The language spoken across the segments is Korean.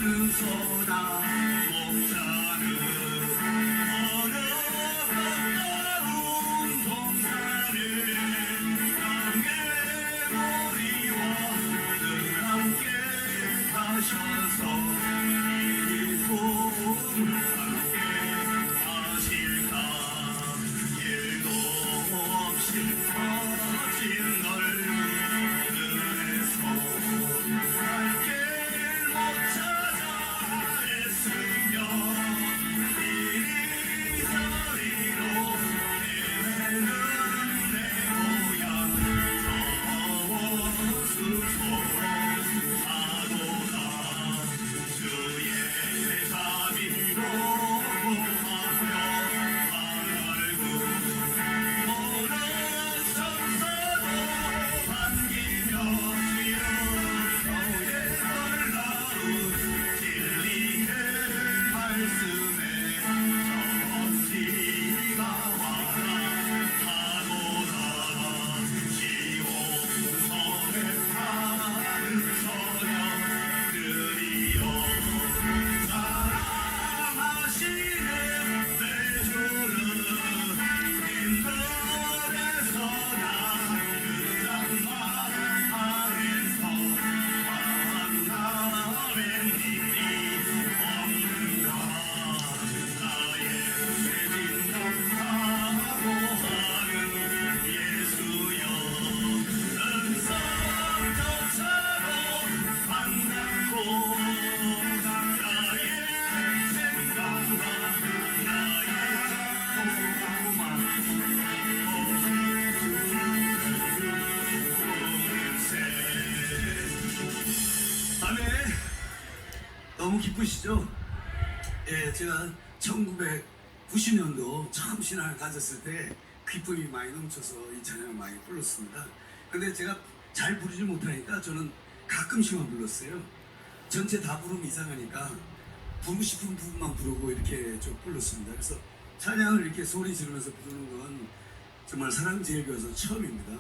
소나 목자는 어느 가까운 동산에 땅의 머리와 늘 함께 가셔서 이쁨을 함께 하실까. 일도 없이 퍼진 넓은 들에서 갈 길 못 찾아 애쓰며 이리저리로 헤매는 내 고향 저수소하도다. 주의 자비로 구하며 알고 모든 천사도 반기며 지으소에 놀라운 진리의 말씀에 전지가 와라 하도다. 지옥성에 사는 소녀들이여 사랑하시는 내 주는 힘들에서 난 그장만 안에서 만나뵌 일이 없는가. 나의 죄진 감사하고하는 예수여 은성조차도 반갑고 나의 생각과 나의 아멘. 너무 기쁘시죠? 예, 제가 1990년도 처음 신앙을 가졌을 때 기쁨이 많이 넘쳐서 이 찬양을 많이 불렀습니다. 근데 제가 잘 부르지 못하니까 저는 가끔씩만 불렀어요. 전체 다 부르면 이상하니까 부르고 싶은 부분만 부르고 이렇게 좀 불렀습니다. 그래서 찬양을 이렇게 소리 지르면서 부르는 건 정말 사랑제일교회에서 처음입니다.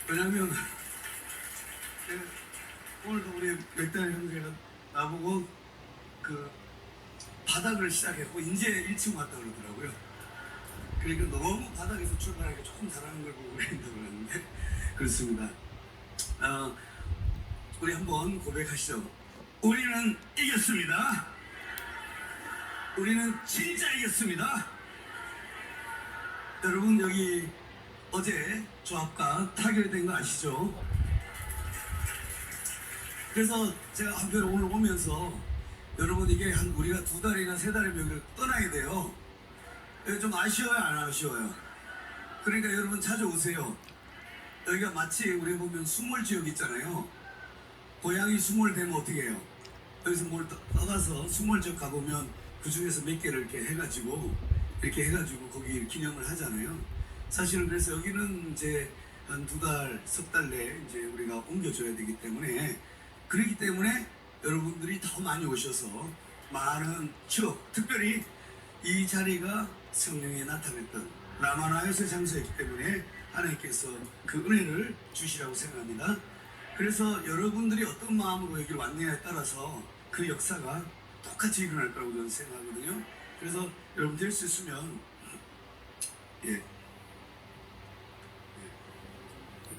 왜냐하면 오늘도 우리 맥달 형제가 나보고 그 바닥을 시작했고 이제 1층 왔다 그러더라고요. 그러니까 너무 바닥에서 출발하기가 조금 잘하는 걸 보고 그랬다고 그러는데 그렇습니다. 우리 한번 고백하시죠. 우리는 이겼습니다. 우리는 진짜 이겼습니다. 여러분 여기 어제 조합과 타결된 거 아시죠? 그래서 제가 한편 오늘 오면서 여러분 이게 한 우리가 2달이나 3달이면 여기를 떠나야 돼요. 좀 아쉬워요 안 아쉬워요? 그러니까 여러분 자주 오세요. 여기가 마치 우리 보면 수몰 지역 있잖아요. 고양이 수몰 되면 어떻게 해요? 여기서 뭘 떠가서 수몰 지역 가보면 그 중에서 몇 개를 이렇게 해가지고 거기 기념을 하잖아요. 사실은 그래서 여기는 이제 한 2달, 석 달 내에 이제 우리가 옮겨줘야 되기 때문에 그렇기 때문에 여러분들이 더 많이 오셔서 많은 추억, 특별히 이 자리가 성령이 나타냈던 라마나요의 장소였기 때문에 하나님께서 그 은혜를 주시라고 생각합니다. 그래서 여러분들이 어떤 마음으로 여기 왔느냐에 따라서 그 역사가 똑같이 일어날 거라고 저는 생각하거든요. 그래서 여러분 될 수 있으면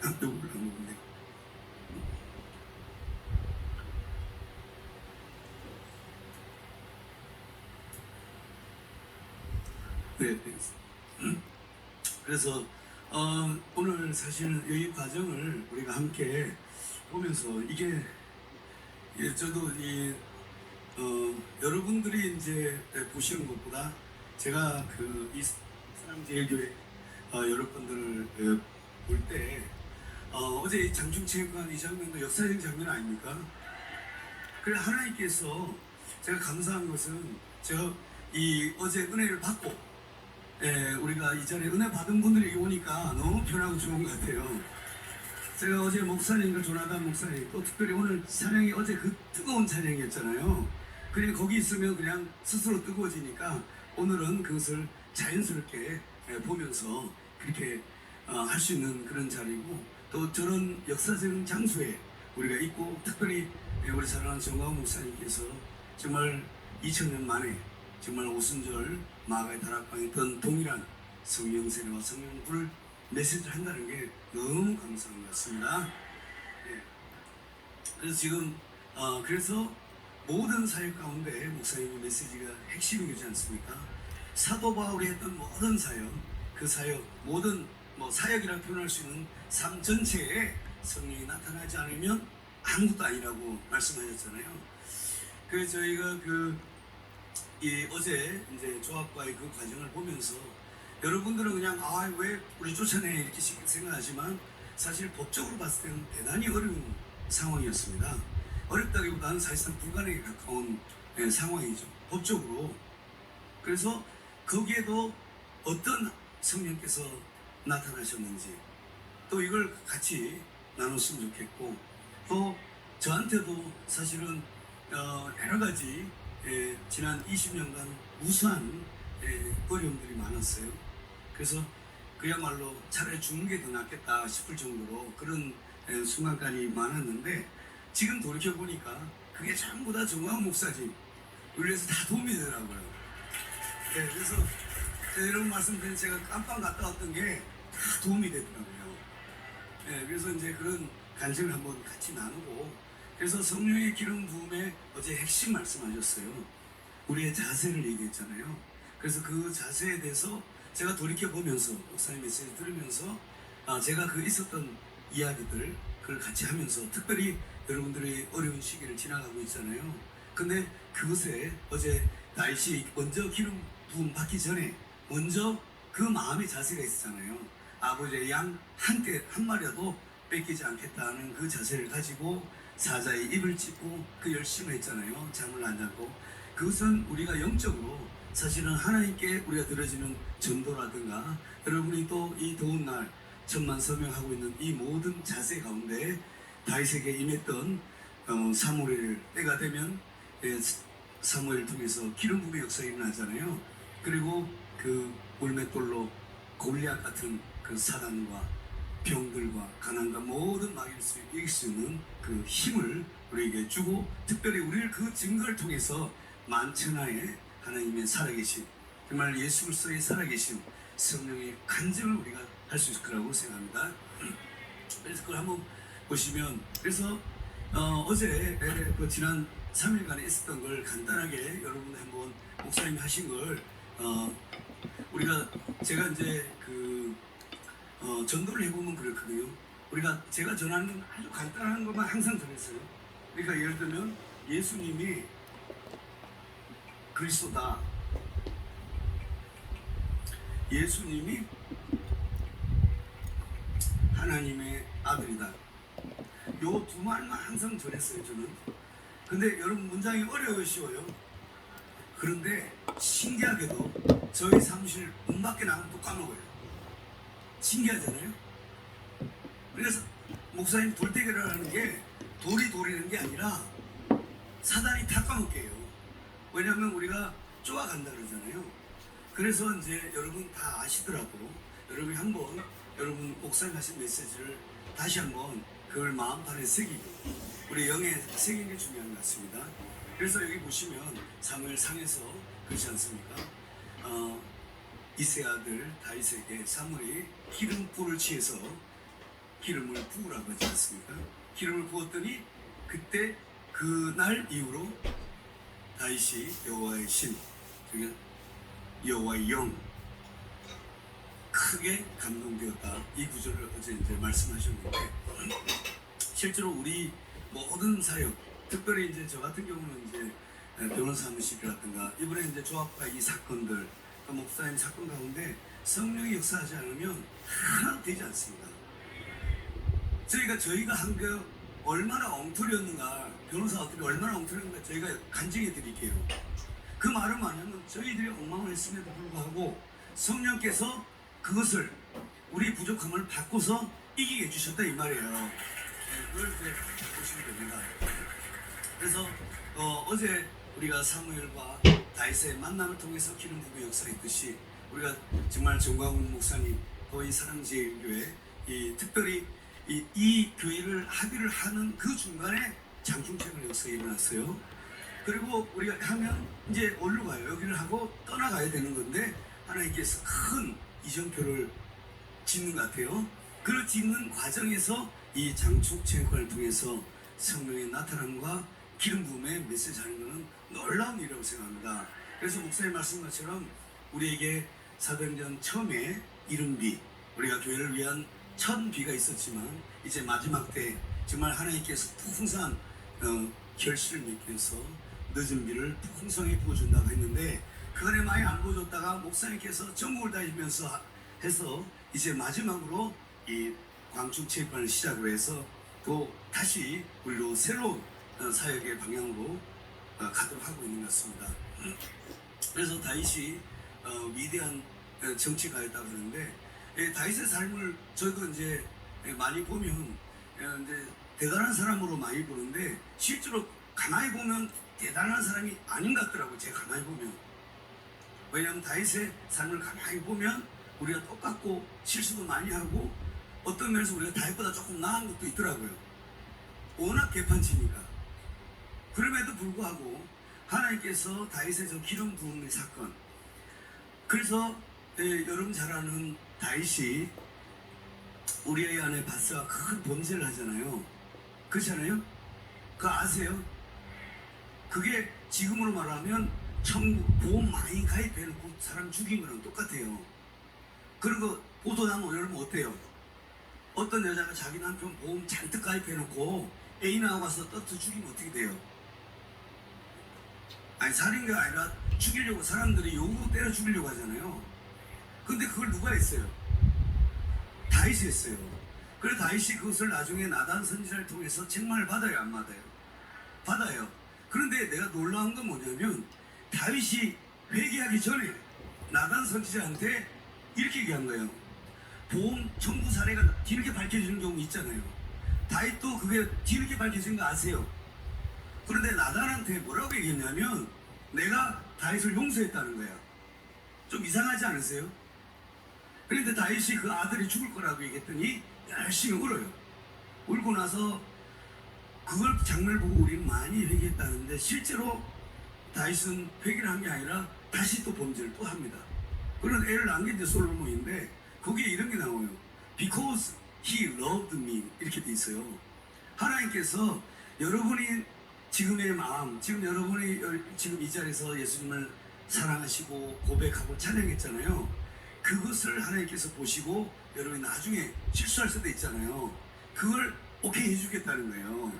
한쪽으로 한번 네. 그래서 오늘 사실 이 과정을 우리가 함께 보면서 이게 저도 여러분들이 이제 보시는 것보다 제가 이 사랑제일교회 여러분들을 볼 때 어제 이 장충체육관 이 장면도 역사적인 장면 아닙니까? 그래 하나님께서 제가 감사한 것은 제가 이 어제 은혜를 받고 우리가 이 자리에 은혜 받은 분들이 오니까 너무 편하고 좋은 것 같아요. 제가 어제 목사님과 조나단 목사님 또 특별히 오늘 찬양이 어제 그 뜨거운 찬양이었잖아요. 그냥 거기 있으면 그냥 스스로 뜨거워지니까 오늘은 그것을 자연스럽게 보면서 그렇게 할 수 있는 그런 자리고 또 저런 역사적인 장소에 우리가 있고, 특별히 우리 사랑하는 정광훈 목사님께서 정말 2000년 만에 정말 오순절 마가의 다락방에 있던 동일한 성령 세례와 성령 불 메시지를 한다는 게 너무 감사한 것 같습니다. 예. 그래서 지금 그래서 모든 사역 가운데 목사님의 메시지가 핵심이 되지 않습니까? 사도 바울이 했던 모든 사역, 그 사역, 모든 사역이라고 표현할 수 있는 삶 전체에 성령이 나타나지 않으면 아무것도 아니라고 말씀하셨잖아요. 그래서 저희가 어제 이제 조합과의 그 과정을 보면서 여러분들은 그냥 왜 우리 쫓아내 이렇게 생각하지만 사실 법적으로 봤을 때는 대단히 어려운 상황이었습니다. 어렵다기보다는 사실상 불가능에 가까운 상황이죠. 법적으로. 그래서 거기에도 어떤 성령께서 나타나셨는지 또 이걸 같이 나눴으면 좋겠고, 또 저한테도 사실은 여러 가지 지난 20년간 무수한 어려움들이 많았어요. 그래서 그야말로 차라리 죽는 게 더 낫겠다 싶을 정도로 그런 순간까지 많았는데, 지금 돌이켜보니까 그게 전부 다 정광훈 목사님 위해서 다 도움이 되더라고요. 그래서 여러분 말씀드린 제가 깜빵 갔다 왔던 게 다 도움이 되더라고요. 그래서 이제 그런 간증을 한번 같이 나누고, 그래서 성령의 기름 부음의 어제 핵심 말씀하셨어요. 우리의 자세를 얘기했잖아요. 그래서 그 자세에 대해서 제가 돌이켜보면서 목사님 메시지 들으면서 제가 있었던 이야기들 그걸 같이 하면서, 특별히 여러분들의 어려운 시기를 지나가고 있잖아요. 근데 그것에 어제 날씨 먼저 기름 부음 받기 전에 먼저 그 마음의 자세가 있었잖아요. 아버지의 양 한 마리라도 뺏기지 않겠다는 그 자세를 가지고 사자의 입을 찢고 그 열심을 했잖아요. 잠을 안 자고. 그것은 우리가 영적으로 사실은 하나님께 우리가 들어지는 전도라든가, 여러분이 또 이 더운 날 천만 서명하고 있는 이 모든 자세 가운데 다윗에게 임했던 사무엘 때가 되면 사무엘을 통해서 기름 부음의 역사가 일어나잖아요. 그리고 그 올맷돌로 골리앗 같은 그 사단과 병들과 가난과 모든 마귀를 이길 수 있는 그 힘을 우리에게 주고, 특별히 우리를 그 증거를 통해서 만천하에 하나님의 살아계신, 정말 예수 그리스도의 살아계신 성령의 간증을 우리가 할 수 있을 거라고 생각합니다. 그래서 그걸 한번 보시면, 그래서 어제 지난 3일간에 있었던 걸 간단하게 여러분 한번 목사님이 하신 걸 제가 이제 전도를 해보면 그렇거든요. 제가 전하는 건 아주 간단한 것만 항상 전했어요. 그러니까 예를 들면 예수님이 그리스도다, 예수님이 하나님의 아들이다, 요 두 말만 항상 전했어요 저는. 근데 여러분 문장이 어려워요, 쉬워요? 그런데 신기하게도 저희 사무실 문 밖에 나가면 또 까먹어요. 신기하잖아요. 그래서 목사님 돌대결을 하는 게 돌이 돌리는 게 아니라 사단이 다 까먹게 해요. 왜냐하면 우리가 쪼아간다 그러잖아요. 그래서 이제 여러분 다 아시더라고. 여러분이 한번 여러분 목사님 하신 메시지를 다시 한번 그걸 마음판에 새기고 우리 영에 새기는 게 중요한 것 같습니다. 그래서 여기 보시면 사무엘 상에서 그렇지 않습니까? 이세 아들 다윗에게 사무엘이 기름불을 취해서 기름을 부으라고 하지 않습니까? 기름을 부었더니 그때 그날 이후로 다윗이 여호와의 신, 여호와의 영 크게 감동되었다. 이 구절을 어제 이제 말씀하셨는데, 실제로 우리 모든 사역, 특별히 이제 저 같은 경우는 이제 변호사 사무실이라든가 이번에 이제 조합과 이 사건들, 목사님 사건 가운데 성령이 역사하지 않으면 하나도 되지 않습니다. 저희가 한 게 얼마나 엉터리였는가, 변호사 어떻게 얼마나 엉터리였는가 저희가 간증해 드릴게요. 그 말은 뭐냐면 저희들이 엉망을 했음에도 불구하고 성령께서 그것을 우리 부족함을 바꿔서 이기게 해주셨다 이 말이에요. 그걸 이제 보시면 됩니다. 그래서 어제 우리가 사무엘과 다윗의 만남을 통해서 기름 부음의 역사했듯이, 우리가 정말 정광훈 목사님 또 이 사랑제일교회 이 특별히 이 교회를 합의를 하는 그 중간에 장충체가 역사가 일어났어요. 그리고 우리가 가면 이제 어디로 가요? 여기를 하고 떠나가야 되는 건데 하나님께서 큰 이정표를 짓는 것 같아요. 그 짓는 과정에서 이 장축체육관을 통해서 성령의 나타남과 기름 부음의 메시지 하는 것은 놀라운 일이라고 생각합니다. 그래서 목사님 말씀한 것처럼 우리에게 사도행전 처음에 이른비, 우리가 교회를 위한 첫 비가 있었지만 이제 마지막 때 정말 하나님께서 풍성한 결실을 맺기 위해서 늦은 비를 풍성히 부어준다고 했는데 그간에 많이 안 부어줬다가 목사님께서 전국을 다니면서 해서 이제 마지막으로 이 광축체육관을 시작으로 해서 또 다시 우리로 새로운 사역의 방향으로 가도록 하고 있는 것 같습니다. 그래서 다윗이 위대한 정치가였다고 하는데 다윗의 삶을 저도 이제 많이 보면 이제 대단한 사람으로 많이 보는데 실제로 가만히 보면 대단한 사람이 아닌 것 같더라고요. 제가 가만히 보면. 왜냐하면 다윗의 삶을 가만히 보면 우리가 똑같고 실수도 많이 하고 어떤 면에서 우리가 다윗보다 조금 나은 것도 있더라고요. 워낙 개판치니까. 그럼에도 불구하고 하나님께서 다윗의 저 기름 부음의 사건, 그래서 여러분 잘 아는 다윗이 우리의 아내 바스가 큰 범죄를 하잖아요. 그렇잖아요? 그거 아세요? 그게 지금으로 말하면 보험 많이 가입해놓고 사람 죽인 거랑 똑같아요. 그런 거 보도 나면 여러분 어때요? 어떤 여자가 자기 남편 보험 잔뜩 가입해놓고 애인하고 가서 떠트 죽이면 어떻게 돼요? 아니 살인가 아니라 죽이려고 사람들이 욕으로 때려 죽이려고 하잖아요. 근데 그걸 누가 했어요? 다윗이 했어요. 그래서 다윗이 그것을 나중에 나단 선지자를 통해서 책망을 받아요, 안 받아요? 받아요. 그런데 내가 놀라운 건 뭐냐면 다윗이 회개하기 전에 나단 선지자한테 이렇게 얘기한 거예요. 보험 청부 사례가 뒤늦게 밝혀지는 경우 있잖아요. 다윗도 그게 뒤늦게 밝혀진 거 아세요? 그런데 나단한테 뭐라고 얘기했냐면 내가 다윗을 용서했다는 거야. 좀 이상하지 않으세요? 그런데 다윗이 그 아들이 죽을 거라고 얘기했더니 열심히 울어요. 울고 나서 그걸 장면을 보고 우리는 많이 회개했다는데 실제로 다윗은 회개를 한 게 아니라 다시 또 범죄를 또 합니다. 그런 애를 낳은 게 이제 솔로몬인데 거기에 이런 게 나와요. Because he loved me 이렇게 돼 있어요. 하나님께서 여러분이 지금의 마음, 지금 여러분이 지금 이 자리에서 예수님을 사랑하시고 고백하고 찬양했잖아요. 그것을 하나님께서 보시고 여러분이 나중에 실수할 수도 있잖아요. 그걸 오케이 해주겠다는 거예요.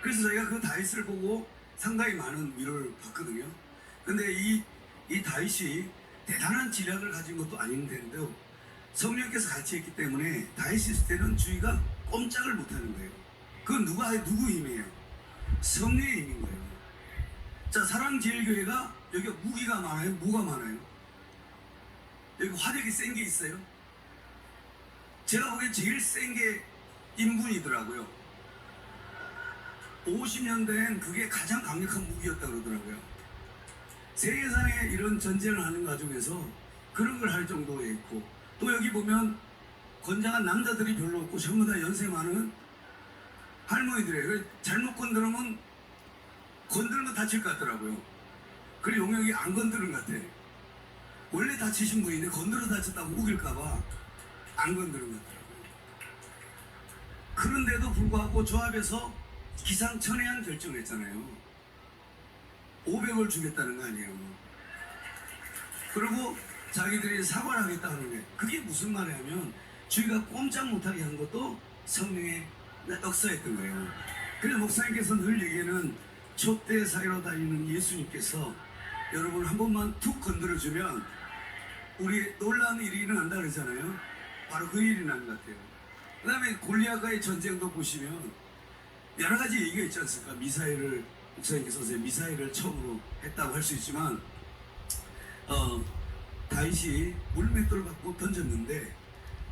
그래서 저희가 그 다윗을 보고 상당히 많은 위로를 받거든요. 근데 이 다윗이 대단한 지략을 가진 것도 아닌데도 성령께서 같이 했기 때문에 다윗이 있을 때는 주의가 꼼짝을 못하는 거예요. 그건 누구 힘이에요? 성령의 힘인 거예요. 자, 사랑제일교회가 여기가 무기가 많아요? 뭐가 많아요? 여기 화력이 센 게 있어요? 제가 보기엔 제일 센 게 인분이더라고요. 50년대엔 그게 가장 강력한 무기였다고 그러더라고요. 세계상에 이런 전쟁을 하는 과정에서 그런 걸 할 정도에 있고, 또 여기 보면 건장한 남자들이 별로 없고 전부 다 연세 많은 할머니들이에요. 잘못 건드리면 건드리면 다칠 것 같더라고요. 그리고 용역이 안 건드는 것 같아. 원래 다치신 분인데 건드려 다쳤다고 우길까봐 안 건드는 것 같더라고요. 그런데도 불구하고 조합에서 기상천외한 결정을 했잖아요. 500을 주겠다는 거 아니에요. 그리고 자기들이 사과를 하겠다 하는 게, 그게 무슨 말이냐면 주의가 꼼짝 못하게 한 것도 성령의 역사였던 거예요. 그래서 목사님께서 늘 얘기하는 촛대 사이로 다니는 예수님께서 여러분 한 번만 툭 건드려주면 우리 놀라운 일이 일어난다 그러잖아요. 바로 그 일이 난 것 같아요. 그 다음에 골리앗과의 전쟁도 보시면 여러 가지 얘기가 있지 않습니까? 미사일을, 목사님께서 미사일을 처음으로 했다고 할 수 있지만 다윗이 물맷돌 갖고 던졌는데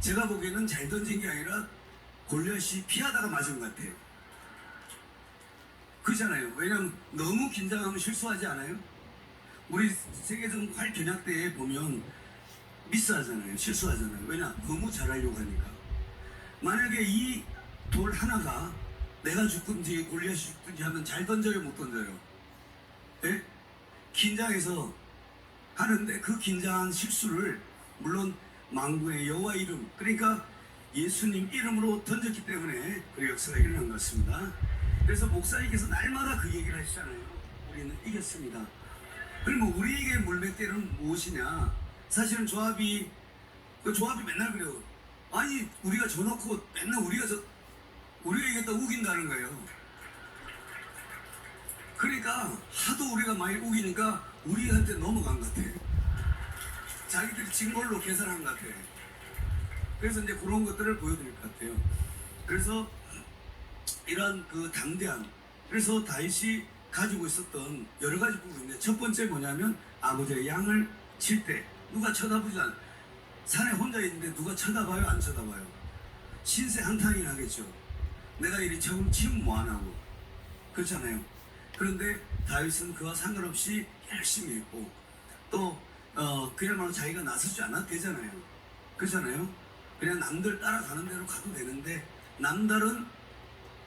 제가 보기에는 잘 던진 게 아니라 골리앗이 피하다가 맞은 것 같아요. 그렇잖아요. 왜냐면 너무 긴장하면 실수하지 않아요? 우리 세계적 활 견약 때에 보면 미스하잖아요. 실수하잖아요. 왜냐? 너무 잘하려고 하니까. 만약에 이 돌 하나가 내가 죽든지 골리앗이 죽든지 하면 잘 던져요, 못 던져요? 예? 긴장해서 하는데 그 긴장한 실수를 물론 만군의 여호와 이름, 그러니까 예수님 이름으로 던졌기 때문에 그 역사가 일어난 것 같습니다. 그래서 목사님께서 날마다 그 얘기를 하시잖아요. 우리는 이겼습니다. 그러면 우리에게 물맷대는 무엇이냐? 사실은 조합이 맨날 그래요. 아니 우리가 져놓고 맨날 우리가 이겼다 우긴다는 거예요. 그러니까 하도 우리가 많이 우기니까 우리한테 넘어간 것 같아. 자기들이 진 걸로 계산한 것 같아. 그래서 이제 그런 것들을 보여드릴 것 같아요. 그래서 이런 그 담대함, 그래서 다윗이 가지고 있었던 여러 가지 부분인데, 첫 번째 뭐냐면 아버지의 양을 칠 때 누가 쳐다보지 않아. 산에 혼자 있는데 누가 쳐다봐요, 안 쳐다봐요? 신세 한탄이 나겠죠. 내가 이리 처음 치면 뭐하냐고. 그렇잖아요. 그런데 다윗은 그와 상관없이 열심히 했고, 또 그야말로 자기가 나서지 않아도 되잖아요. 그렇잖아요. 그냥 남들 따라가는 대로 가도 되는데 남다른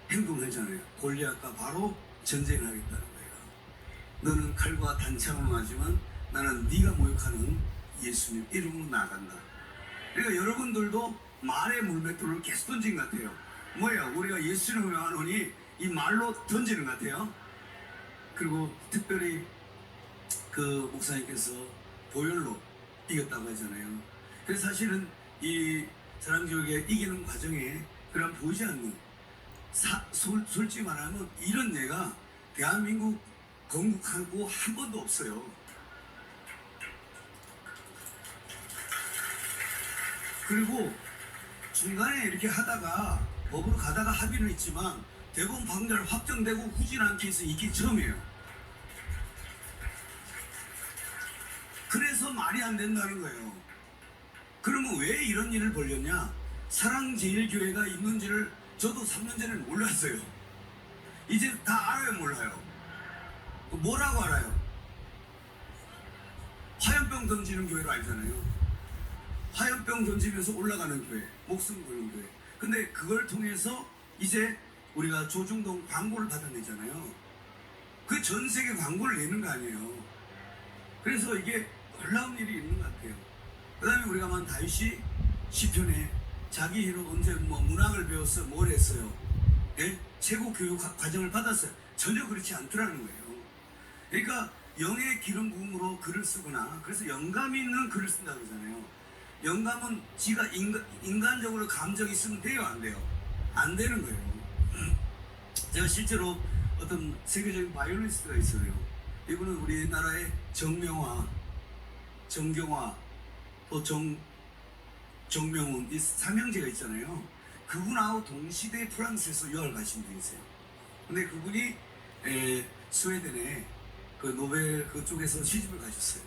행동을 하잖아요. 골리앗과 바로 전쟁을 하겠다는 거예요. 너는 칼과 단창으로 하지만 나는 네가 모욕하는 예수님 이름으로 나아간다. 그러니까 여러분들도 말의 물맷돌을 계속 던진 것 같아요. 뭐야, 우리가 예수님을 하노니 이 말로 던지는 것 같아요. 그리고 특별히 그 목사님께서 보혈로 이겼다고 하잖아요. 그래서 사실은 이 사랑지역에 이기는 과정에 그런 보이지 않는 솔직히 말하면 이런 예가 대한민국 건국하고 한 번도 없어요. 그리고 중간에 이렇게 하다가 법으로 가다가 합의는 있지만 대법원 판결 확정되고 후진한 케이스 이게 처음이에요. 그래서 말이 안 된다는 거예요. 그러면 왜 이런 일을 벌였냐? 사랑제일교회가 있는지를 저도 3년 전에 몰랐어요. 이제 다 알아요, 몰라요? 뭐라고 알아요? 화염병 던지는 교회로 알잖아요. 화염병 던지면서 올라가는 교회, 목숨 거는 교회. 근데 그걸 통해서 이제 우리가 조중동 광고를 받아내잖아요. 그 전 세계 광고를 내는 거 아니에요. 그래서 이게 놀라운 일이 있는 것 같아요. 그 다음에 우리가 만 다윗이 시편에 자기 힘으로 언제 문학을 배웠어, 뭘 했어요? 예? 최고 교육 과정을 받았어요. 전혀 그렇지 않더라는 거예요. 그러니까 영의 기름 부음으로 글을 쓰거나, 그래서 영감이 있는 글을 쓴다고 그러잖아요. 영감은 지가 인간적으로 감정이 있으면 돼요, 안 돼요? 안 되는 거예요. 제가 실제로 어떤 세계적인 바이올리스트가 있어요. 이분은 우리나라의 정명화, 정경화, 또 정명훈, 이 삼형제가 있잖아요. 그분하고 동시대 프랑스에서 유학을 가신 분이 있어요. 근데 그분이 스웨덴에 그 노벨 그쪽에서 시집을 가셨어요.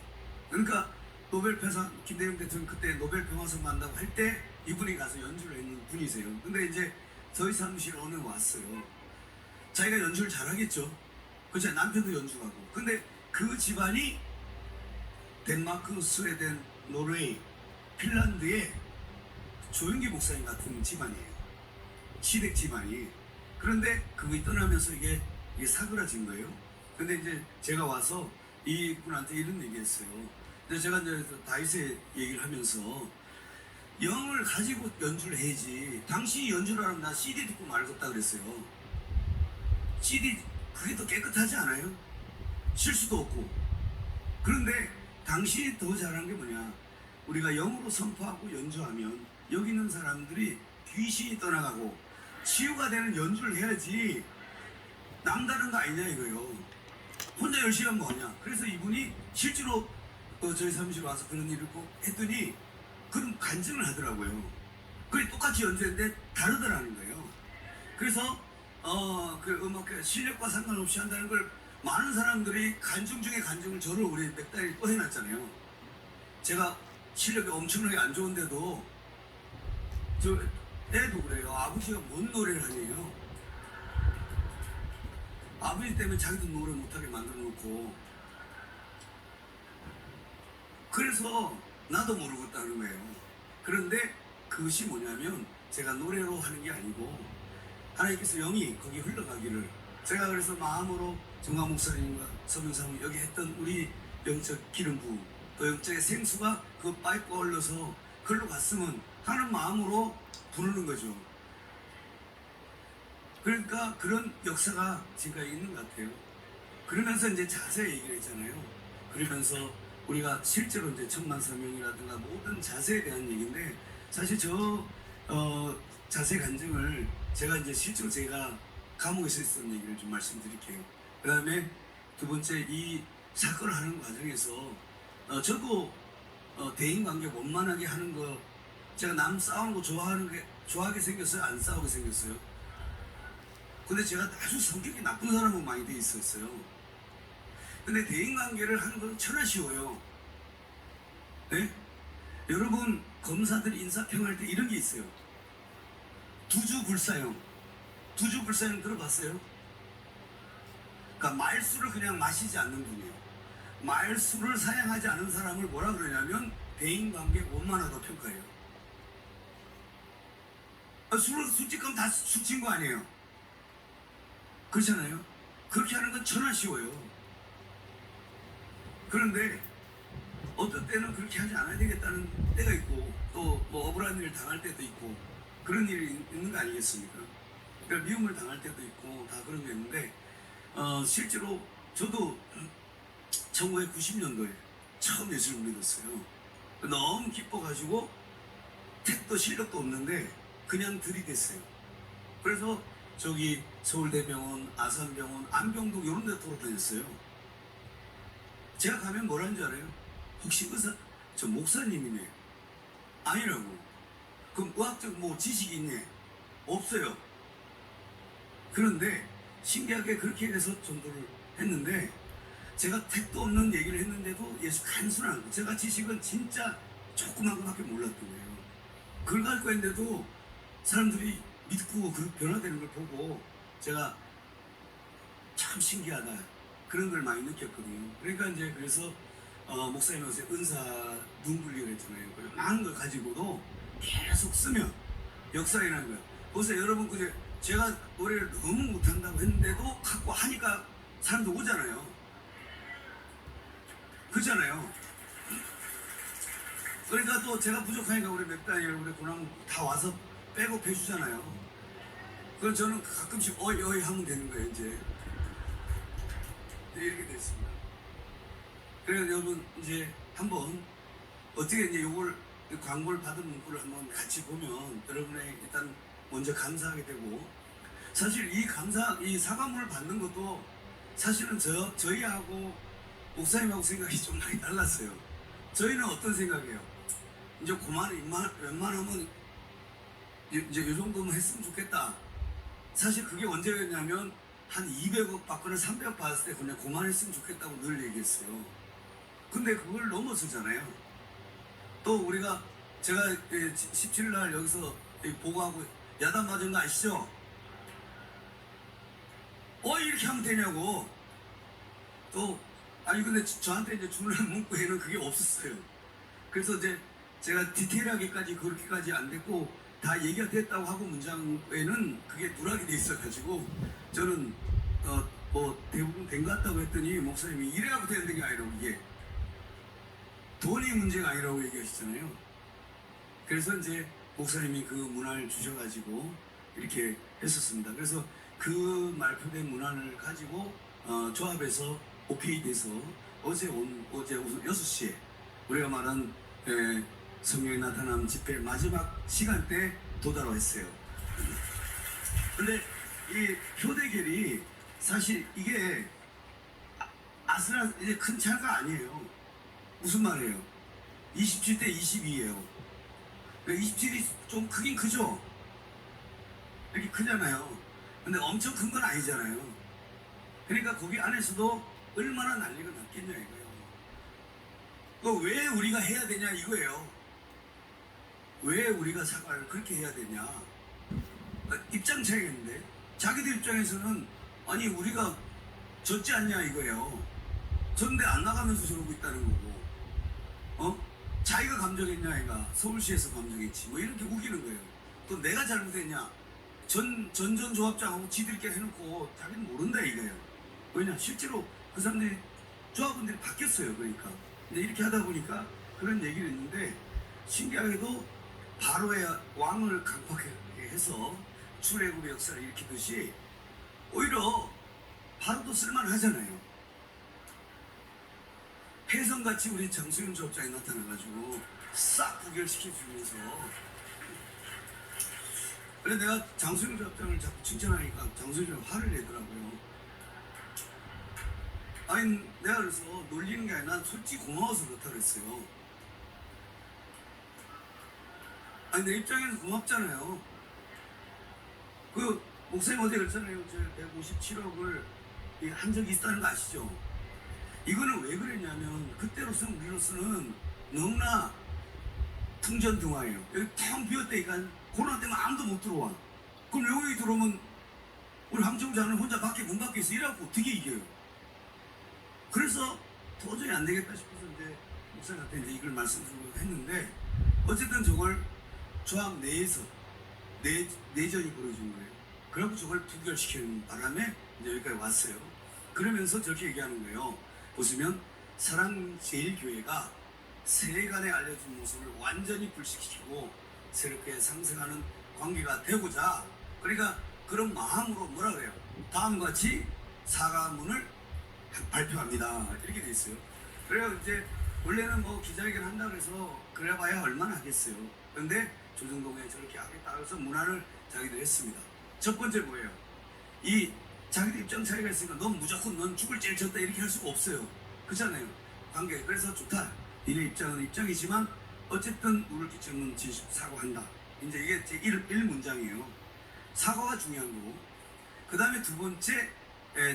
그러니까 노벨 평화상, 김대중 대통령 그때 노벨 평화상 만나고 할 때 이분이 가서 연주를 했는 분이세요. 근데 이제 저희 사무실에 오늘 왔어요. 자기가 연주를 잘하겠죠. 그렇죠. 남편도 연주하고. 근데 그 집안이 덴마크, 스웨덴, 노르웨이, 핀란드의 조용기 목사님 같은 집안이에요. 시댁 집안이. 그런데 그분이 떠나면서 이게 사그라진 거예요. 근데 이제 제가 와서 이분한테 이런 얘기했어요. 근데 제가 이제 다윗의 얘기를 하면서 영을 가지고 연주를 해야지. 당신이 연주를 하면 나 CD 듣고 말겠다 그랬어요. CD 그게 더 깨끗하지 않아요? 실수도 없고. 그런데 당신이 더 잘하는 게 뭐냐? 우리가 영으로 선포하고 연주하면 여기 있는 사람들이 귀신이 떠나가고 치유가 되는 연주를 해야지. 남다른 거 아니냐 이거요. 혼자 열심히 하면 뭐하냐. 그래서 이분이 실제로 저희 사무실 와서 그런 일을 꼭 했더니 그런 간증을 하더라고요. 그게 똑같이 연주했는데 다르더라는 거예요. 그래서 그 음악 실력과 상관없이 한다는 걸 많은 사람들이 간증 중에 간증을 저를 우리 맥달이 또 해놨잖아요. 제가 실력이 엄청나게 안 좋은데도 저 애도 그래요. 아버지가 뭔 노래를 하네요. 아버지 때문에 자기도 노래 못하게 만들어 놓고, 그래서 나도 모르겠다는 거예요. 그런데 그것이 뭐냐면 제가 노래로 하는 게 아니고 하나님께서 영이 거기 흘러가기를 제가 그래서 마음으로 정강 목사님과 서명사님 여기 했던 우리 영적 기름부 또 영적의 생수가 그 파이프가 흘러서 글로 갔으면 하는 마음으로 부르는 거죠. 그러니까 그런 역사가 지금까지 있는 것 같아요. 그러면서 이제 자세 얘기를 했잖아요. 그러면서 우리가 실제로 이제 천만설명이라든가 모든 자세에 대한 얘기인데 사실 자세 간증을 제가 이제 실제로 제가 감옥에서 있었던 얘기를 좀 말씀드릴게요. 그 다음에 두 번째 이 사건을 하는 과정에서 저도 대인관계 원만하게 하는 거 제가 남 싸우는 거 좋아하게 생겼어요? 안 싸우게 생겼어요? 근데 제가 아주 성격이 나쁜 사람은 많이 돼 있었어요. 근데 대인관계를 하는 건 천하 쉬워요. 네? 여러분 검사들 인사평할 때 이런 게 있어요. 두주불사형. 두주불사형 들어봤어요? 그러니까 말수를 그냥 마시지 않는 분이에요. 말수를 사양하지 않은 사람을 뭐라 그러냐면 대인관계 원만하다고 평가해요. 술을 술집가면 다 술친 거 아니에요? 그렇잖아요? 그렇게 하는 건 천하 쉬워요. 그런데 어떤 때는 그렇게 하지 않아야 되겠다는 때가 있고 또 뭐 억울한 일을 당할 때도 있고 그런 일이 있는 거 아니겠습니까? 그러니까 미움을 당할 때도 있고 다 그런 게 있는데 실제로 저도 1990년도에 처음 예수를 믿었어요. 너무 기뻐가지고 택도 실력도 없는데 그냥 들이댔어요. 그래서 저기 서울대병원, 아산병원, 안병동 이런 데 돌아다녔어요. 제가 가면 뭐라는 줄 알아요? 혹시 의사, 저 목사님이네. 아니라고. 그럼 의학적 뭐 지식이 있네. 없어요. 그런데 신기하게 그렇게 해서 전도를 했는데 제가 택도 없는 얘기를 했는데도 예수 간순한 거. 제가 지식은 진짜 조그만 것밖에 몰랐던 거예요. 그걸 가지고 했는데도 사람들이 믿고 그 변화되는 걸 보고 제가 참 신기하다. 그런 걸 많이 느꼈거든요. 그러니까 이제 그래서 목사님 요새 은사 눈굴리를 했잖아요. 많은 걸 가지고도 계속 쓰면 역사가 일어나는 거예요. 보세요, 여러분, 그제 제가 노래를 너무 못한다고 했는데도 갖고 하니까 사람들 오잖아요. 그렇잖아요. 그러니까 또 제가 부족하니까 우리 맥다니엘, 우리 고남 다 와서 백업 해주잖아요. 그럼 저는 가끔씩 어이 하면 되는 거예요, 이제. 네, 이렇게 됐습니다. 그래서 여러분 이제 한번 어떻게 이제 요걸 광고를 받은 문구를 한번 같이 보면 여러분의 일단 먼저 감사하게 되고 사실 이 사과문을 받는 것도 사실은 저희하고 목사님하고 생각이 좀 많이 달랐어요. 저희는 어떤 생각이에요? 이제 웬만하면 이제 요 정도면 했으면 좋겠다. 사실 그게 언제였냐면 한 200억 받거나 300억 받았을 때 그냥 그만했으면 좋겠다고 늘 얘기했어요. 근데 그걸 넘어서잖아요. 또 우리가 제가 17일 여기서 보고하고 야단 맞은 거 아시죠? 이렇게 하면 되냐고. 또 아니 근데 저한테 이제 주는 문구에는 그게 없었어요. 그래서 이제 제가 디테일하게까지 그렇게까지 안 됐고 다 얘기가 됐다고 하고 문장에는 그게 누락이 돼 있어가지고 저는 뭐 대부분 된 것 같다고 했더니 목사님이 이래갖고 되는 게 아니라고 이게 돈이 문제가 아니라고 얘기하시잖아요. 그래서 이제 목사님이 그 문안을 주셔가지고 이렇게 했었습니다. 그래서 그 말표된 문안을 가지고 조합해서 OPA에서 어제 6시에 우리가 말한 성령이 나타난 집회 마지막 시간대 도달을 했어요. 근데 이 표대결이 사실 이게 이제 큰 차가 아니에요. 무슨 말이에요? 27대 22예요. 27이 좀 크긴 크죠? 이렇게 크잖아요. 근데 엄청 큰 건 아니잖아요. 그러니까 거기 안에서도 얼마나 난리가 났겠냐 이거예요. 왜 우리가 해야 되냐 이거예요. 왜 우리가 사과를 그렇게 해야 되냐. 입장 차이겠는데 자기들 입장에서는 아니 우리가 졌지 않냐 이거예요. 졌는데 안 나가면서 저러고 있다는 거고 자기가 감정했냐 아이가 서울시에서 감정했지 뭐 이렇게 우기는 거예요. 또 내가 잘못했냐 전전조합장하고 지들끼리 해놓고 자기는 모른다 이거예요. 왜냐 실제로 그 사람들이 조합원들이 바뀌었어요. 그러니까 근데 이렇게 하다 보니까 그런 얘기를 했는데 신기하게도 바로의 왕을 강박해서 출애굽의 역사를 일으키듯이 오히려 바로도 쓸만하잖아요. 혜성같이 우리 장수윤 조합장이 나타나가지고 싹 부결시켜주면서 그래 내가 장수윤 조합장을 자꾸 칭찬하니까 장수윤이 화를 내더라고요. 아니 내가 그래서 놀리는 게 아니라 난 솔직히 고마워서 그렇다 그랬어요. 아니 내 입장에서 고맙잖아요. 그 목사님 어제 그랬잖아요. 저 157억을 한 적이 있다는 거 아시죠? 이거는 왜 그랬냐면 그때로서는 우리로서는 너무나 풍전등화예요. 여기 텅 비었다니까 코로나 때문에 아무도 못 들어와. 그럼 여기 들어오면 우리 황정자는 혼자 문 밖에 있어 이래갖고 어떻게 이겨요? 그래서 도저히 안 되겠다 싶어서 이제 목사님한테 이제 이걸 말씀드리려고 했는데 어쨌든 저걸 조합 내에서 내전이 벌어진 거예요. 그리고 저걸 부결시키는 바람에 이제 여기까지 왔어요. 그러면서 저렇게 얘기하는 거예요. 보시면 사랑제일교회가 세간에 알려진 모습을 완전히 불식시키고 새롭게 상승하는 관계가 되고자 그러니까 그런 마음으로 뭐라 그래요? 다음과 같이 사과문을 발표합니다. 이렇게 돼 있어요. 그래서 이제 원래는 뭐 기자회견 한다고 해서 그래봐야 얼마나 하겠어요. 그런데 조정동에 저렇게 하겠다 해서 문안을 자기들 했습니다. 첫 번째 뭐예요? 이 자기들 입장 차이가 있으니까 넌 무조건 넌 죽을 죄를 졌다 이렇게 할 수가 없어요. 그렇잖아요. 관계. 그래서 좋다. 니네 입장은 입장이지만 어쨌든 물을 끼치는 진심 사과한다. 이제 이게 제 1문장이에요. 사과가 중요한 거고 그 다음에 두 번째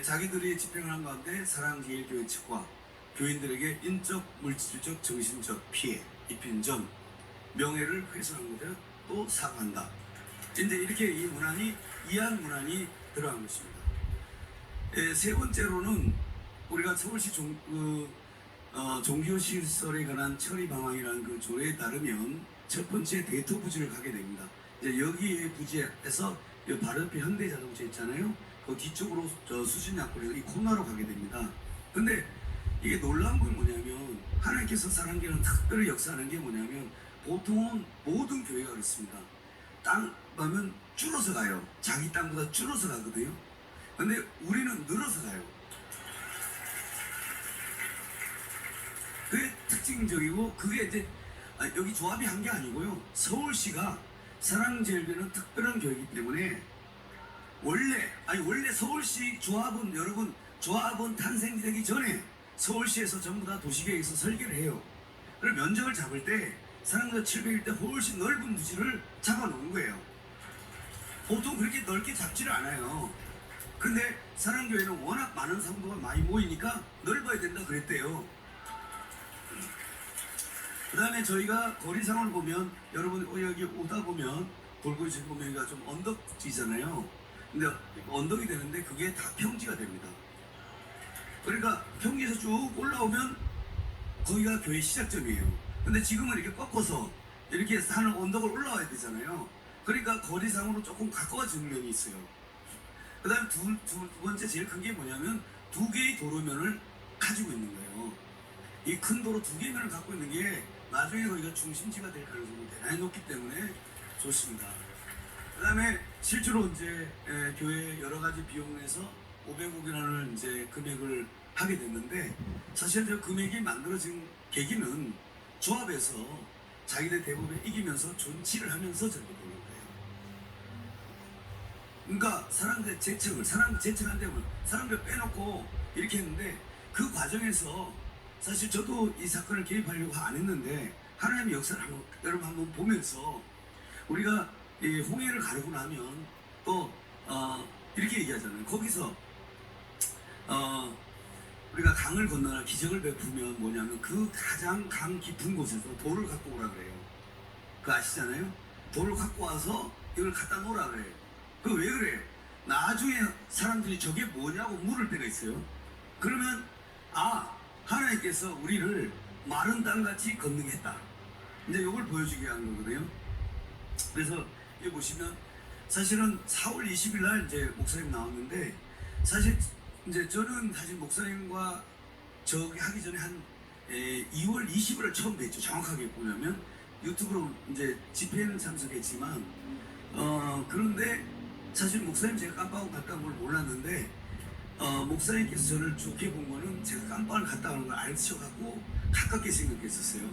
자기들이 집행을 한 가운데 사랑제일교회 측과 교인들에게 인적, 물질적, 정신적 피해 입힌 점 명예를 훼손한 것에 또 사과한다. 이제 이렇게 이 문안이 이한 문안이 들어간 것입니다. 세 번째로는 우리가 서울시 종교시설에 관한 처리 방황이라는 그 조례에 따르면 첫 번째 대토 부지를 가게 됩니다. 이제 여기에 부지에서 바로 옆에 현대자동차 있잖아요. 그 뒤쪽으로 수신약골에서 이 코너로 가게 됩니다. 근데 이게 놀라운 건 뭐냐면 하나님께서 사랑교회는 특별히 역사하는 게 뭐냐면 보통은 모든 교회가 그렇습니다. 땅 가면 줄어서 가요. 자기 땅보다 줄어서 가거든요. 근데 우리는 늘어서 가요. 그게 특징적이고 그게 이제 여기 조합이 한 게 아니고요. 서울시가 사랑제일교회는 특별한 교회이기 때문에 원래 서울시 조합은 여러분 조합은 탄생되기 전에 서울시에서 전부 다 도시계획에서 설계를 해요. 그리고 면적을 잡을 때 사람들 700일 때 훨씬 넓은 부지를 잡아놓은 거예요. 보통 그렇게 넓게 잡지를 않아요. 근데 사랑교회는 워낙 많은 성도가 많이 모이니까 넓어야 된다 그랬대요. 그 다음에 저희가 거리상을 보면 여러분 여기 오다 보면 돌고 지금 보면 여기가 좀 언덕지잖아요. 근데 언덕이 되는데 그게 다 평지가 됩니다. 그러니까 평지에서 쭉 올라오면 거기가 교회 시작점이에요. 근데 지금은 이렇게 꺾어서 이렇게 산을 언덕을 올라와야 되잖아요. 그러니까 거리상으로 조금 가까워지는 면이 있어요. 그 다음에 두 번째 제일 큰 게 뭐냐면 두 개의 도로면을 가지고 있는 거예요. 이 큰 도로 두 개의 면을 갖고 있는 게 나중에 거기가 중심지가 될 가능성이 대단히 높기 때문에 좋습니다. 그 다음에 실제로 이제 교회 여러 가지 비용을 내서 500억이라는 이제 금액을 하게 됐는데 사실 저 금액이 만들어진 계기는 조합에서 자기들 대법에 이기면서 존치를 하면서 저렇게 되는 거예요. 그러니까 사람들 제청한데 사람들 빼놓고 이렇게 했는데 그 과정에서 사실 저도 이 사건을 개입하려고 안 했는데 하나님의 역사를 여러분 한번 보면서 우리가 이 홍해를 가르고 나면 또 이렇게 얘기하잖아요. 거기서 우리가 강을 건너나 기적을 베푸면 뭐냐면 그 가장 강 깊은 곳에서 돌을 갖고 오라 그래요. 그거 아시잖아요? 돌을 갖고 와서 이걸 갖다 놓으라 그래요. 그 왜 그래요? 나중에 사람들이 저게 뭐냐고 물을 때가 있어요. 그러면 하나님께서 우리를 마른 땅같이 건너겠다. 이제 이걸 보여주기 위한 거거든요. 그래서 여기 보시면 사실은 4월 20일 날 이제 목사님 나왔는데, 사실 이제 저는 사실 목사님과 저기 하기 전에 한 2월 20일을 처음 뵀죠. 정확하게 보려면 유튜브로 이제 집회는 참석했지만, 그런데 사실 목사님 제가 깜빡하고 갔다 온 걸 몰랐는데, 목사님께서 저를 좋게 본 거는 제가 깜빡을 갔다 오는 걸 알으셔갖고 가깝게 생각했었어요.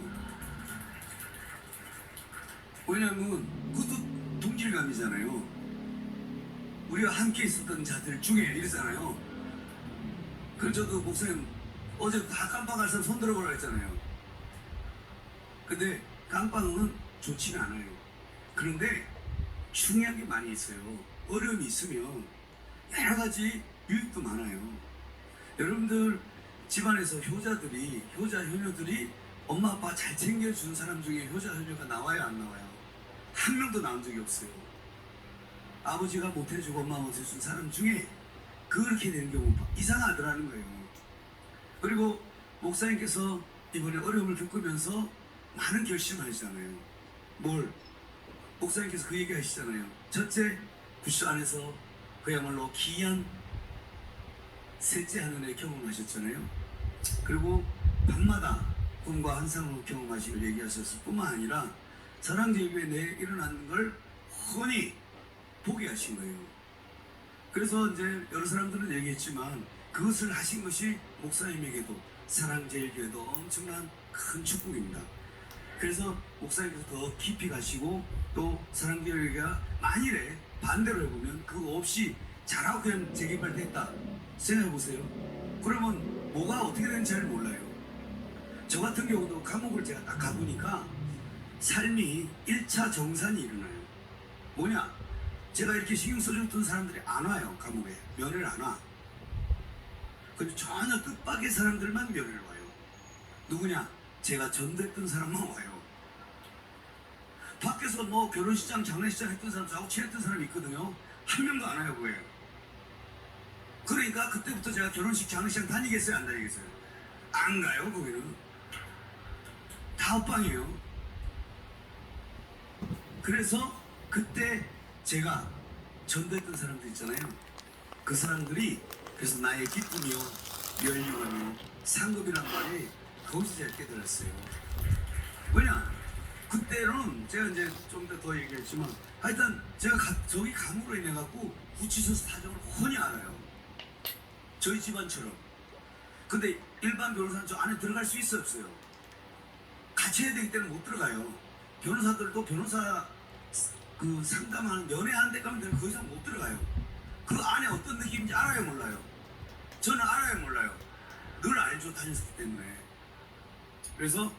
왜냐면 그것도 동질감이잖아요. 우리가 함께 있었던 자들 중에 이러잖아요. 그래서 저도 목사님 어제 다 깜빡할 사람 손 들어보라 했잖아요. 근데 깜빡은 좋지는 않아요. 그런데 중요한 게 많이 있어요. 어려움이 있으면 여러 가지 유익도 많아요. 여러분들 집안에서 효자들이, 효자 효녀들이 엄마 아빠 잘 챙겨준 사람 중에 효자 효녀가 나와요, 안 나와요? 한 명도 나온 적이 없어요. 아버지가 못해주고 엄마 못해준 사람 중에 그렇게 되는 경우 이상하더라는 거예요. 그리고 목사님께서 이번에 어려움을 겪으면서 많은 결심을 하시잖아요. 뭘? 목사님께서 그 얘기 하시잖아요. 첫째, 구시 안에서 그야말로 기이한 셋째 하늘의 경험하셨잖아요. 그리고 밤마다 꿈과 환상으로 경험하시길 얘기하셨을 뿐만 아니라 사랑제일교회 내에 일어나는 걸 훤히 보게 하신 거예요. 그래서 이제 여러 사람들은 얘기했지만 그것을 하신 것이 목사님에게도 사랑제일교회도 엄청난 큰 축복입니다. 그래서 목사님께서 더 깊이 가시고 또 사랑제일교회가 만일에 반대로 해보면 그거 없이 잘하고 그냥 재개발됐다 생각해보세요. 그러면 뭐가 어떻게 되는지 잘 몰라요. 저 같은 경우도 감옥을 제가 딱 가보니까 삶이 1차 정산이 일어나요. 뭐냐? 제가 이렇게 신경 써줬던 사람들이 안 와요. 감옥에 면회를 안 와. 근데 전혀 뜻밖의 사람들만 면회를 와요. 누구냐? 제가 전도했던 사람만 와요. 밖에서 뭐 결혼식장, 장례식장 했던 사람, 저하고 친했던 사람이 있거든요. 한 명도 안 와요, 그거예요. 그러니까 그때부터 제가 결혼식, 장례식장 다니겠어요, 안 다니겠어요? 안 가요, 거기는. 다 헛방이에요. 그래서 그때 제가 전도했던 사람들 있잖아요. 그 사람들이 그래서 나의 기쁨이요, 멸류관이요, 상급이란 말이 거기서 제가 깨달았어요. 왜냐? 그때는 제가 이제 좀 더 얘기했지만 하여튼 제가 저기 감으로 인해 갖고 구치소 사정을 훤히 알아요. 저희 집안처럼. 근데 일반 변호사는 저 안에 들어갈 수 있어 없어요? 같이 해야 되기 때문에 못 들어가요. 변호사들도 변호사 그 상담하는 연애하는 데 가면 그 이상 못 들어가요. 그 안에 어떤 느낌인지 알아요, 몰라요? 저는 알아요, 몰라요? 늘 알죠, 다녔기 때문에. 그래서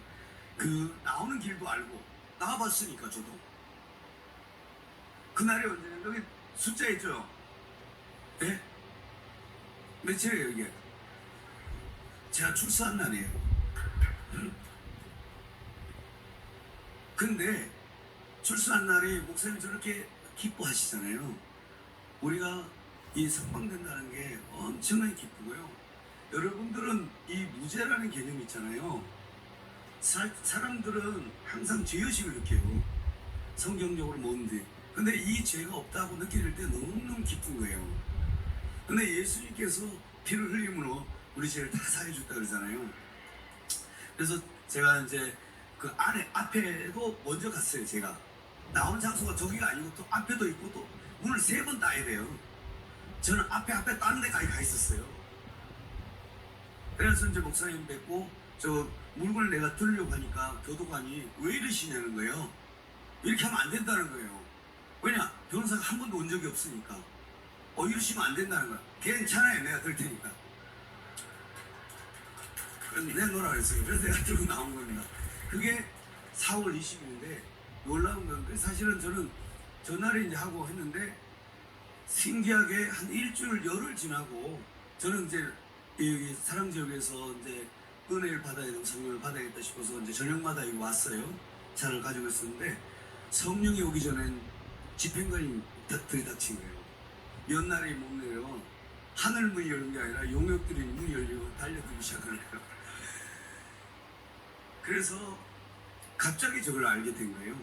그 나오는 길도 알고 나와봤으니까 저도 그날이 언제냐, 여기 숫자 있죠? 예? 며칠이에요 이게? 제가 출소한 날이에요. 근데 출소한 날이 목사님 저렇게 기뻐하시잖아요. 우리가 이 석방된다는 게 엄청나게 기쁘고요. 여러분들은 이 무죄라는 개념이 있잖아요. 사람들은 항상 죄의식을 느껴요. 성경적으로 뭔데. 근데 이 죄가 없다고 느낄 때 너무너무 기쁜 거예요. 근데 예수님께서 피를 흘림으로 우리 죄를 다 사해줬다 그러잖아요. 그래서 제가 이제 그 안에 앞에도 먼저 갔어요. 제가 나오는 장소가 저기가 아니고 또 앞에도 있고 또 문을 3번 따야 돼요. 저는 앞에 다른 데까지 가 있었어요. 그래서 이제 목사님 뵙고 저 물건을 내가 들으려고 하니까 교도관이 왜 이러시냐는 거예요. 이렇게 하면 안 된다는 거예요. 왜냐? 변호사가 한 번도 온 적이 없으니까. 이러시면 안 된다는 거야. 괜찮아요, 내가 들 테니까. 그래서 내놓으라 그랬어요. 그래서 내가 들고 나온 겁니다. 그게 4월 20일인데 놀라운 건데, 사실은 저는 전화를 이제 하고 했는데 신기하게 한 일주일 열흘 지나고 저는 이제 여기 사랑지역에서 이제 은혜를 받아야 되고 성령을 받아야겠다 싶어서 이제 저녁마다 여기 왔어요. 차를 가지고 있었는데 성령이 오기 전엔 집행관이 들이닥친 거예요. 몇 날이 못 내요. 하늘 문이 열린 게 아니라 용역들이 문이 열리고 달려들기 시작하는 거예요. 그래서 갑자기 저걸 알게 된 거예요.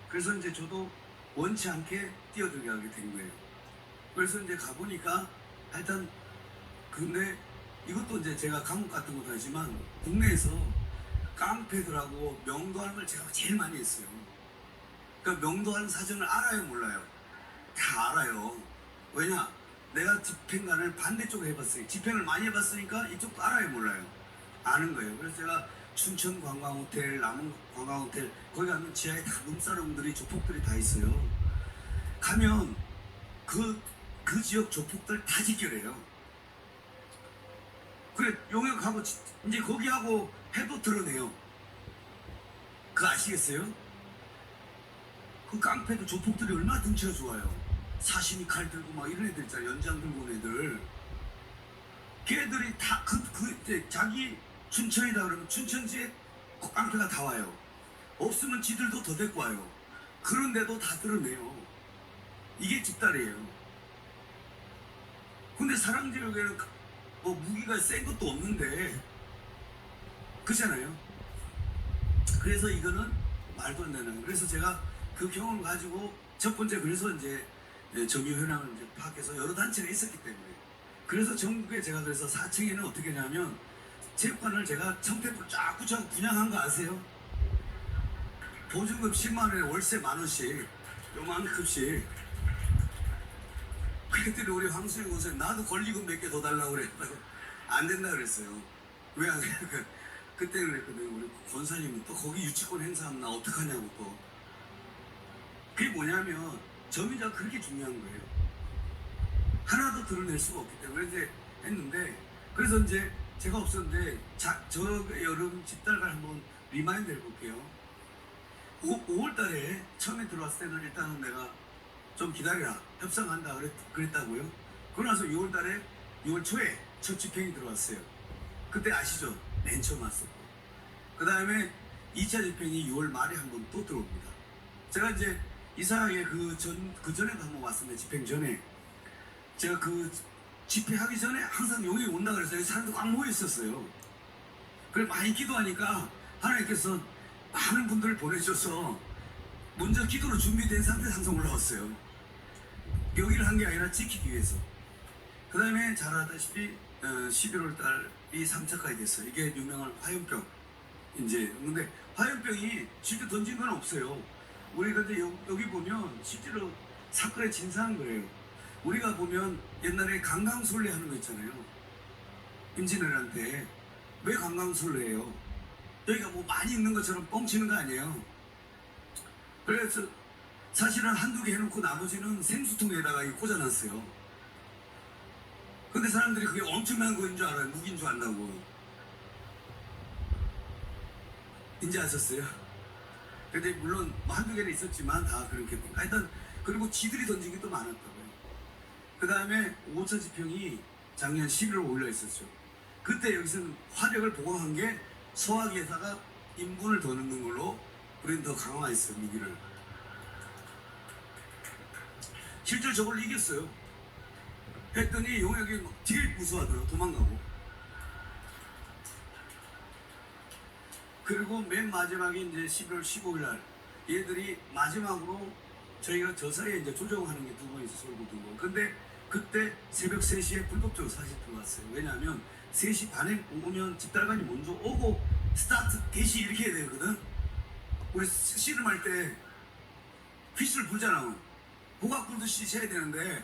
그래서 이제 저도 원치 않게 뛰어들게 하게 된 거예요. 그래서 이제 가보니까 하여튼 근데 이것도 이제 제가 감옥 같은 것도 하지만 국내에서 깡패들하고 명도하는 걸 제가 제일 많이 했어요. 그러니까 명도하는 사정을 알아요, 몰라요? 다 알아요. 왜냐? 내가 집행관을 반대쪽으로 해봤어요. 집행을 많이 해봤으니까 이쪽도 알아요, 몰라요? 아는 거예요. 그래서 제가 춘천 관광호텔, 남원 관광호텔 거기 가면 지하에 다 룸사롱들이 조폭들이 다 있어요. 가면 그 지역 조폭들 다 직결해요. 그래 용역 가고 이제 거기하고 해도 드러내요. 그거 아시겠어요? 그 깡패들 조폭들이 얼마나 등치가 좋아요. 사신이 칼 들고 막 이런 애들 있잖아요. 연장 들고 온 애들. 걔들이 다 이제 자기 춘천이다 그러면 춘천지에 깡패가 다 와요. 없으면 지들도 더 데리고 와요. 그런데도 다 드러내요. 이게 집단이에요. 근데 사랑제국에는 뭐 무기가 센 것도 없는데 그렇잖아요. 그래서 이거는 말도 안 되는 거예요. 그래서 제가 그 경험을 가지고 첫 번째 그래서 이제 정의 현황을 이제 파악해서 여러 단체가 있었기 때문에 그래서 전국에 제가 그래서 4층에는 어떻게 하냐면 체육관을 제가 청태포 쫙 붙여서 분양한 거 아세요? 보증금 10만 원에 월세 만 원씩 요만큼씩. 그랬더니 우리 황수영 권사님 나도 권리금 몇 개 더 달라고 그랬다고 안 된다 그랬어요. 왜 안 돼? 그때 그랬거든요. 우리 권사님은 또 거기 유치권 행사하면 나 어떡하냐고 또. 그게 뭐냐면 점유자가 그렇게 중요한 거예요. 하나도 드러낼 수가 없기 때문에 이제 했는데 그래서 이제 제가 없었는데 저 여름 집달갈 한번 리마인드 해볼게요. 5월 달에 처음에 들어왔을 때는 일단은 내가 좀 기다려라 협상한다 그랬다고요. 그러고 나서 6월 달에 6월 초에 첫 집행이 들어왔어요. 그때 아시죠? 맨 처음 왔었고 그 다음에 2차 집행이 6월 말에 한 번 또 들어옵니다. 제가 이제 이상하게 그 전에도 한 번 왔습니다. 집행 전에 제가 그 집회하기 전에 항상 용이 온다 그래서 여기 사람들 꽉 모여 있었어요. 그래 많이 기도하니까 하나님께서 많은 분들을 보내셔서 먼저 기도로 준비된 상태에서 항상 올라왔어요. 여기를 한 게 아니라 지키기 위해서. 그 다음에 잘 알다시피 11월 달이 3차까지 됐어요. 이게 유명한 화염병. 이제 근데 화염병이 실제 던진 건 없어요. 우리가 근데 여기 보면 실제로 사건의 진상은 그래요. 우리가 보면 옛날에 강강술래 하는 거 있잖아요. 임진왜란때 왜 강강술래예요? 여기가 뭐 많이 있는 것처럼 뻥치는 거 아니에요. 그래서 사실은 한두 개 해놓고 나머지는 생수통에다가 꽂아놨어요. 근데 사람들이 그게 엄청난 거인 줄 알아요. 무기인 줄 안다고. 이제 아셨어요? 근데 물론 뭐 한두 개는 있었지만 다 그렇게 하여튼 그리고 지들이 던진 게 또 많았다고요. 그 다음에 5차 집행이 작년 11월 5일에 있었죠. 그때 여기서는 화력을 보강한 게 소화기에다가 인분을 더 넣는 걸로 우리는 더 강화했어요. 무기를. 실제로 저걸 이겼어요. 했더니 용역이 되게 무서워하더라고. 도망가고. 그리고 맨 마지막에 이제 11월 15일 날 얘들이 마지막으로 저희가 저 사이에 이제 조정하는 게 두 번 있어서 서울고등고. 근데 그때 새벽 3시에 불법적으로 사실 들어왔어요. 왜냐하면 3시 반에 오면 집달관이 먼저 오고 스타트 개시 이렇게 해야 되거든. 우리 씨름할 때 휘슬 불잖아. 호각 불듯이 쳐야 되는데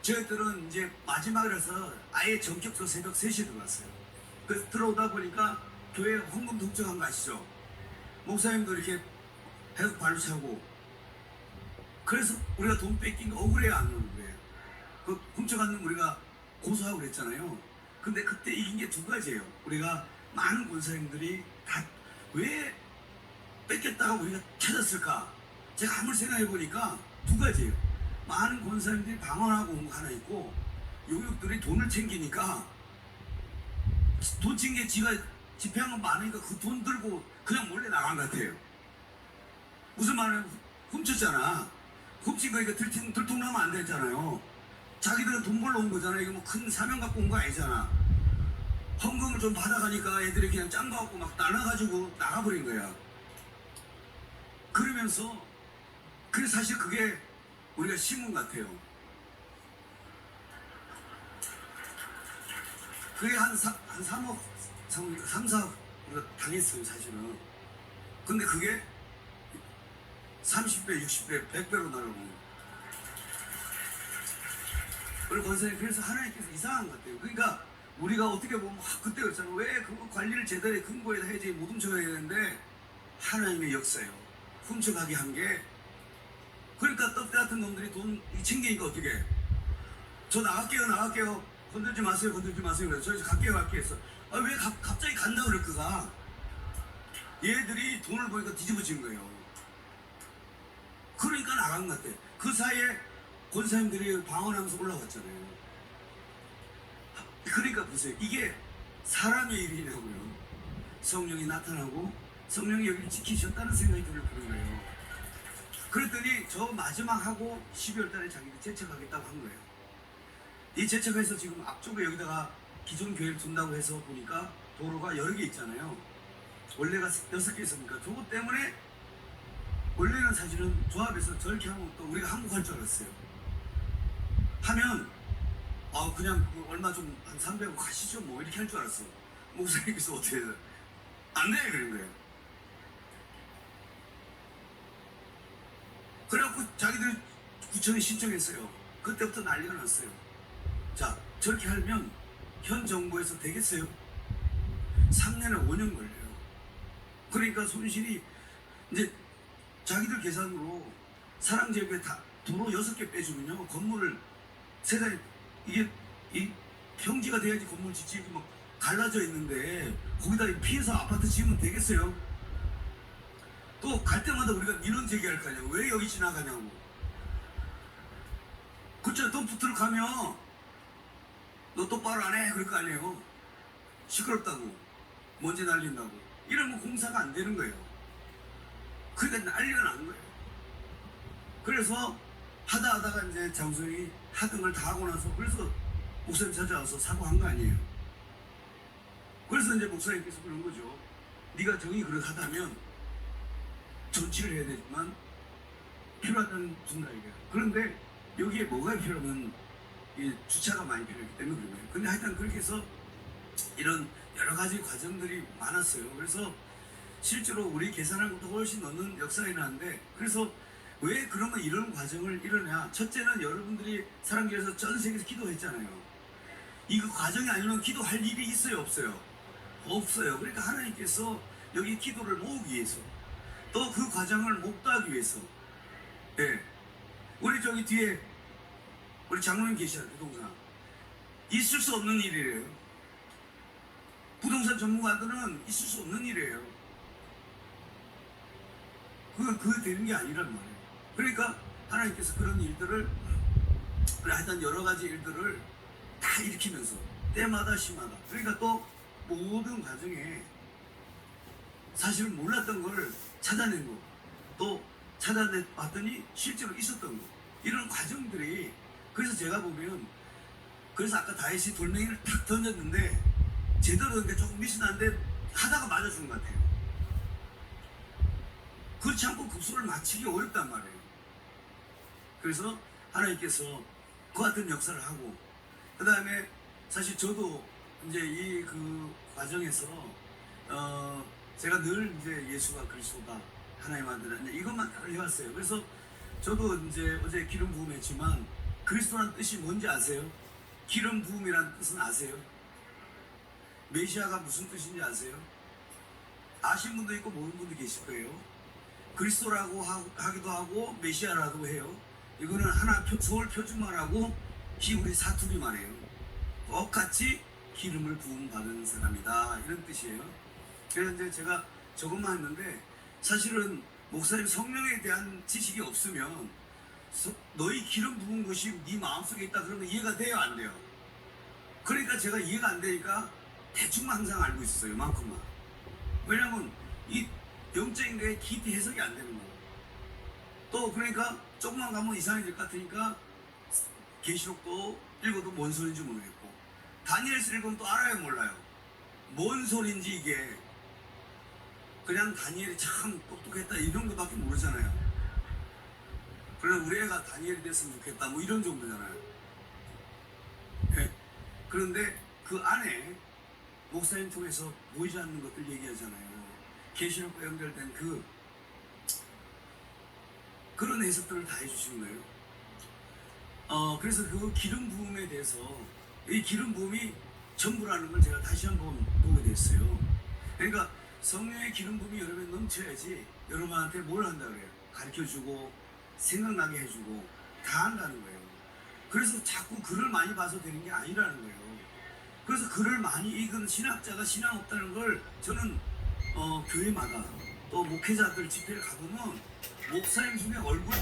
저희들은 이제 마지막이라서 아예 전격적으로 새벽 3시에 들어왔어요. 그래서 들어오다 보니까 교회 헌금 독점한 거 아시죠? 목사님도 이렇게 해서 발로 차고 그래서 우리가 돈 뺏긴 거 억울해요 안 억울해요? 그 훔쳐갔는 우리가 고소하고 그랬잖아요. 근데 그때 이긴 게 두 가지예요. 우리가 많은 권사님들이 다 왜 뺏겼다가 우리가 찾았을까? 제가 아무리 생각해 보니까 두 가지예요. 많은 권사님들이 방언하고 온 거 하나 있고 용역들이 돈을 챙기니까 돈 챙겨 지가 집회한 건 많으니까 그 돈 들고 그냥 몰래 나간 것 같아요. 무슨 말은 훔쳤잖아. 훔친 거니까 들통나면 안 되잖아요. 자기들은 돈 벌러 온 거잖아. 이거 뭐 큰 사명 갖고 온 거 아니잖아. 헌금을 좀 받아가니까 애들이 그냥 짠 거 갖고 막 나눠가지고 나가버린 거야. 그러면서 그래서 사실 그게 우리가 신문 같아요. 그게 한 3억, 3, 4억 우리가 당했어요, 사실은. 근데 그게 30배, 60배, 100배로 날아오고. 그리고 권사님, 그래서 하나님께서 이상한 것 같아요. 그러니까 우리가 어떻게 보면 그때 그랬잖아요. 왜 그거 관리를 제대로 근거에다 해야지 못 훔쳐가야 되는데 하나님의 역사예요. 훔쳐가게 한 게. 그러니까 떡 같은 놈들이 돈 챙기니까 어떻게 해? 저 나갈게요. 건들지 마세요. 그래서 저 이제 갈게요 했어. 아, 왜 갑자기 간다 그럴까가? 얘들이 돈을 보니까 뒤집어진 거예요. 그러니까 나간 것 같아. 그 사이에 권사님들이 방언하면서 올라갔잖아요. 그러니까 보세요. 이게 사람의 일이냐고요. 성령이 나타나고 성령이 여기를 지키셨다는 생각이 들는 거예요. 그랬더니 저 마지막 하고 12월 달에 자기들이 재척하겠다고 한 거예요. 이 재척해서 지금 앞쪽에 여기다가 기존 교회를 둔다고 해서 보니까 도로가 여러 개 있잖아요. 원래가 6개 있으니까 저것 때문에 원래는 사실은 조합에서 저렇게 하면 또 우리가 한국 할 줄 알았어요. 하면 그냥 얼마 좀 한 300억 가시죠 뭐 이렇게 할 줄 알았어. 목사님께서 어떻게 해요? 안 돼! 그런 거예요. 그래갖고 자기들 구청에 신청했어요. 그때부터 난리가 났어요. 자, 저렇게 하면 현 정부에서 되겠어요? 3년에 5년 걸려요. 그러니까 손실이 이제 자기들 계산으로 사랑제국에 다 도로 6개 빼주면요 건물을 세상에 이게 이 평지가 돼야지 건물 짓지 막 갈라져 있는데 거기다 피해서 아파트 지으면 되겠어요? 또 갈 때마다 우리가 민원 제기할 거 아니야. 왜 여기 지나가냐고. 그렇죠. 덤프트를 가면 너 똑바로 안 해. 그럴 거 아니에요. 시끄럽다고 먼지 날린다고 이러면 공사가 안 되는 거예요. 그러니까 난리가 난 거예요. 그래서 하다가 이제 장소영이 하던 걸 다 하고 나서 그래서 목사님 찾아와서 사과한 거 아니에요. 그래서 이제 목사님께서 그런 거죠. 네가 정이 그렇다면 조치를 해야 되지만 필요하다면 준다 이거야. 그런데 여기에 뭐가 필요하면 주차가 많이 필요하기 때문에 그런 거예요. 근데 하여튼 그렇게 해서 이런 여러 가지 과정들이 많았어요. 그래서 실제로 우리 계산한 것도 훨씬 넘는 역사에 나는데 그래서 왜 그러면 이런 과정을 이러냐. 첫째는 여러분들이 사랑교회에서 전 세계에서 기도했잖아요. 이거 과정이 아니면 기도할 일이 있어요 없어요? 없어요. 그러니까 하나님께서 여기 기도를 모으기 위해서 또 그 과정을 목도하기 위해서 우리 저기 뒤에 우리 장로님 계시잖아요. 부동산 있을 수 없는 일이래요. 부동산 전문가들은 있을 수 없는 일이에요. 그거 되는 게 아니란 말이에요. 그러니까 하나님께서 그런 일들을 하여튼 여러 가지 일들을 다 일으키면서 때마다 심하다. 그러니까 또 모든 과정에 사실은 몰랐던 걸 찾아낸 거, 또 찾아냈더니 실제로 있었던 거, 이런 과정들이. 그래서 제가 보면 그래서 아까 다윗이 돌멩이를 탁 던졌는데 제대로 던데 조금 미스난데 하다가 맞아준 것 같아요. 그렇지 않고 급소를 맞추기 어렵단 말이에요. 그래서 하나님께서 그 같은 역사를 하고 그 다음에 사실 저도 이제 이 그 과정에서 제가 늘 이제 예수가 그리스도다 하나님 아들 이것만 다 해왔어요. 그래서 저도 이제 어제 기름 부음했지만 그리스도란 뜻이 뭔지 아세요? 기름 부음이란 뜻은 아세요? 메시아가 무슨 뜻인지 아세요? 아신 분도 있고 모르는 분도 계실 거예요. 그리스도라고 하기도 하고 메시아라고 해요. 이거는 하나 서울 표준말하고 히브리 사투리 말이에요. 똑같이 기름을 부음 받은 사람이다 이런 뜻이에요. 그래서 이제 제가 저것만 했는데 사실은 목사님 성령에 대한 지식이 없으면 너희 기름 부은 것이 네 마음속에 있다 그러면 이해가 돼요 안 돼요? 그러니까 제가 이해가 안 되니까 대충만 항상 알고 있었어요. 이만큼만. 왜냐면 이 영적인 거에 깊이 해석이 안 되는 거예요. 또 그러니까 조금만 가면 이상해질 것 같으니까 계시록도 읽어도 뭔 소리인지 모르겠고 다니엘서 읽으면 또 알아요 몰라요? 뭔 소리인지 이게 그냥 다니엘이 참 똑똑했다 이런 것밖에 모르잖아요. 그러나 우리 애가 다니엘이 됐으면 좋겠다 뭐 이런 정도잖아요. 예? 그런데 그 안에 목사님 통해서 보이지 않는 것들 얘기하잖아요. 계시록과 연결된 그런 해석들을 다 해주시는 거예요. 그래서 그 기름 부음에 대해서 이 기름 부음이 전부라는 걸 제가 다시 한번 보게 됐어요. 그러니까 성령의 기름 부음이 여러분에 넘쳐야지 여러분한테 뭘 한다 그래요. 가르쳐주고 생각나게 해주고 다 한다는 거예요. 그래서 자꾸 글을 많이 봐서 되는 게 아니라는 거예요. 그래서 글을 많이 읽은 신학자가 신앙 없다는 걸 저는 교회마다 또 목회자들 집회를 가보면 목사님 중에 얼굴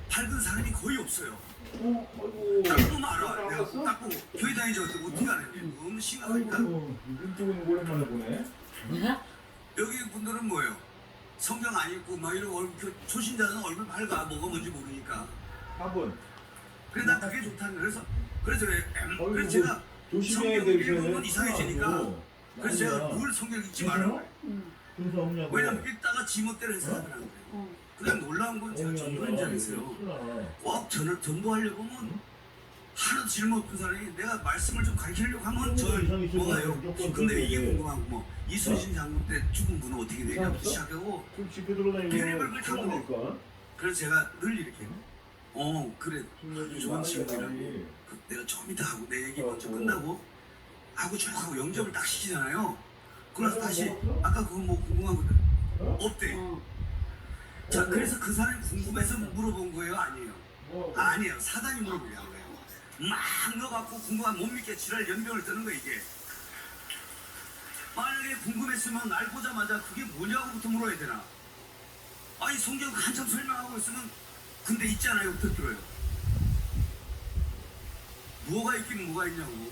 밝은 사람이 거의 없어요. 아이고. 딱 보면 알아. 내가 딱 보고 교회 다니지 어떻게 하는지 너무 심각하니까. 이쪽은 오랜만에 보네. 여기 분들은 뭐예요? 성경 안 읽고 막 이런 얼굴, 초신자는 얼굴 밝아. 뭐가 뭔지 모르니까. 4분. 그래 난 그게 좋다는 거예요. 그래서 제가 조심해야 성경 될 읽으면 이상해지니까 그래서 제가 늘 성경 읽지 말라고 해요. 순서 없냐고. 왜냐면 읽다가 지멋대로 해석하더라고요. 그냥 놀라운 건 제가 전도 현장에서요. 꼭 저를 전도하려고 하면 하나도 질문 없는 사람이 내가 말씀을 좀 가르치려고 하면 저 뭐가요? 근데 이게 궁금하고 뭐 이순신 장군 때 죽은 분은 어떻게 되냐고 시작하고 집에 들어다니고. 별의별 다 물어. 그래서 제가 늘 이렇게 그래 좋은 친구라고 내가 좀 이따 하고 내 얘기 먼저 끝나고 하고 쭉 하고 영접을 딱 시키잖아요. 그래서 다시 아까 그거 뭐 궁금한 것들 없대. 자 그래서 그 사람이 궁금해서 물어본 거예요? 아니에요? 아니에요. 사단이 물어보게 한 거예요. 막 넣어갖고 궁금한 못 믿게 지랄 연병을 뜨는 거예요 이게. 만약에 궁금했으면 날 보자마자 그게 뭐냐고부터 물어야 되나. 아니 성경 한참 설명하고 있으면 근데 있잖아요. 부터 들어요. 뭐가 있긴 뭐가 있냐고.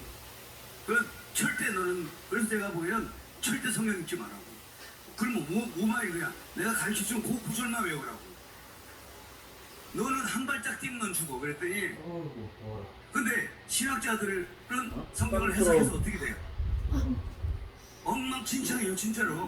절대 너는 그래서 제가 보면 절대 성경 읽지 말라고. 그러면 뭐만 읽어야 내가 가르쳐주면 그 구절만 외우라고. 너는 한 발짝 뛰면 죽어 그랬더니 근데 신학자들은 성경을 해석해서 어떻게 돼요? 엉망진창이에요 진짜로.